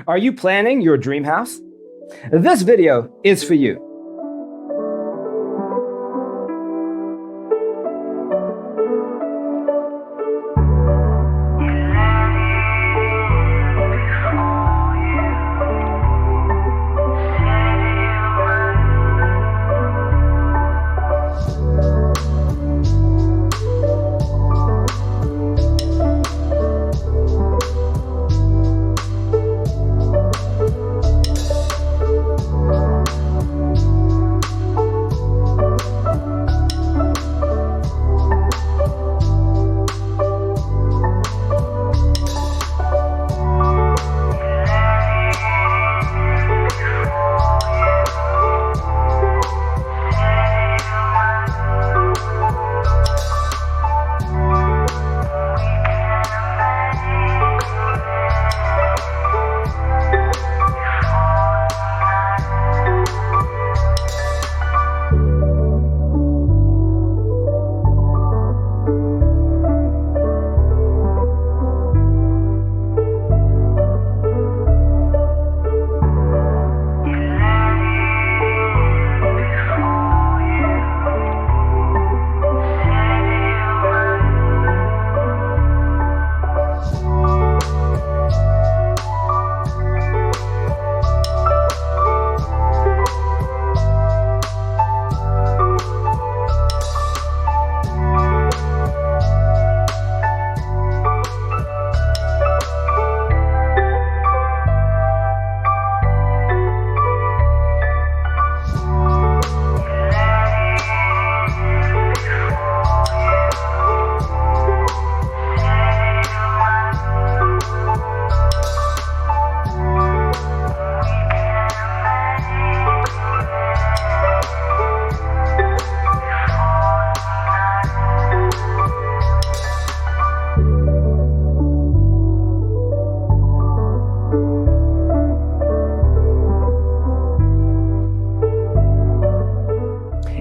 Are you planning your dream house? This video is for you.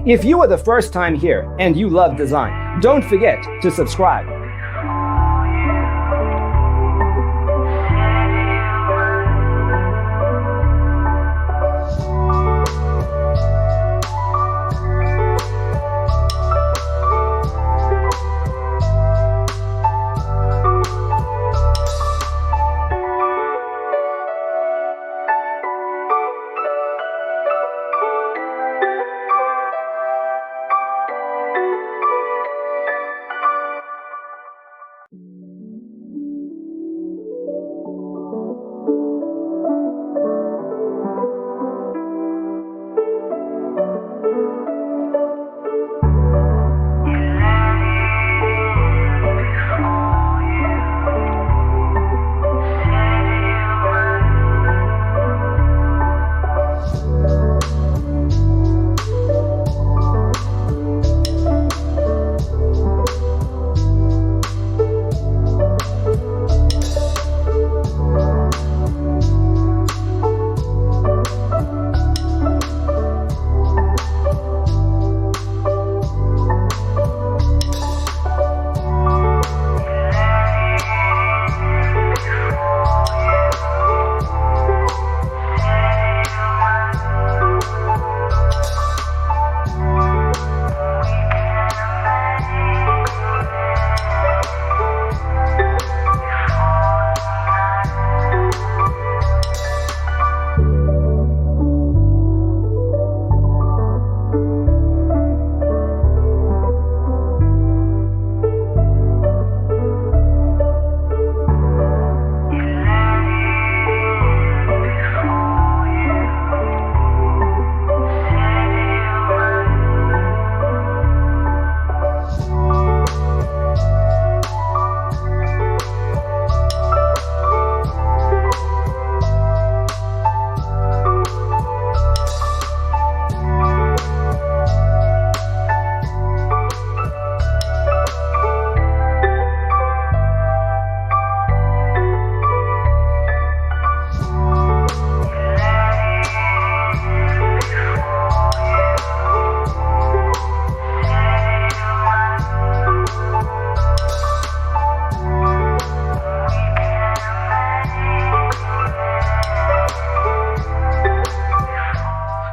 If you are the first time here and you love design, don't forget to subscribe.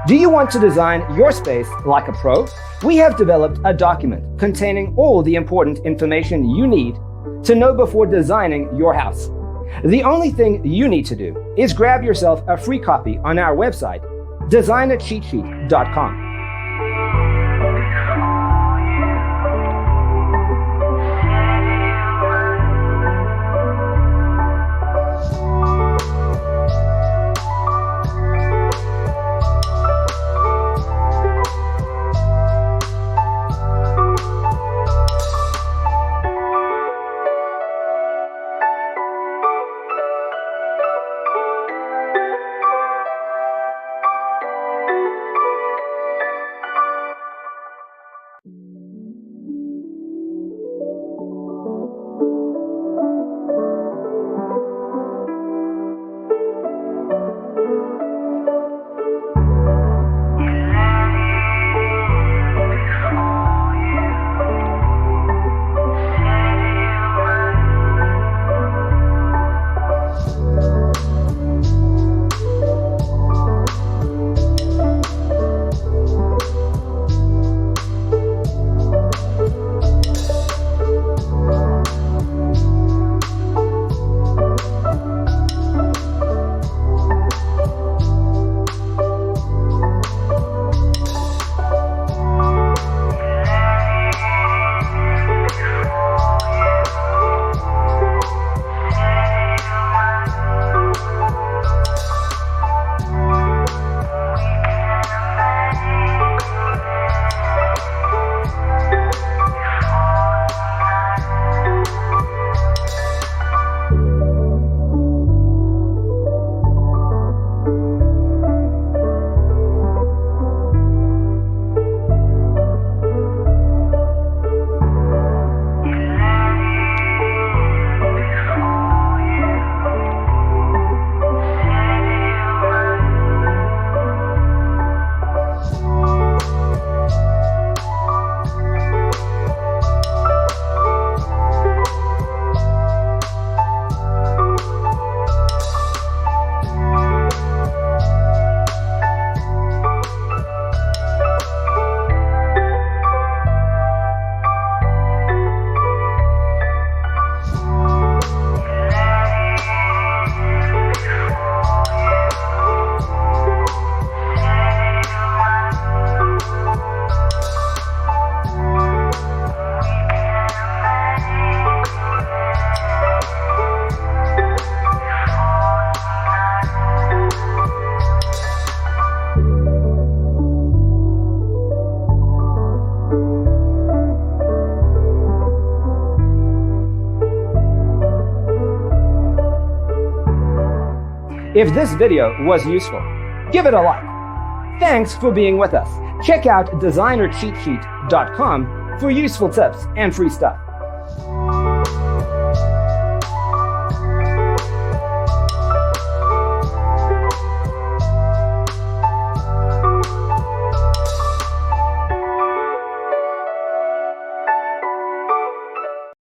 Do you want to design your space like a pro? We have developed a document containing all the important information you need to know before designing your house. The only thing you need to do is grab yourself a free copy on our website, designacheatsheet.com. If this video was useful, give it a like. Thanks for being with us. Check out designercheatsheet.com for useful tips and free stuff.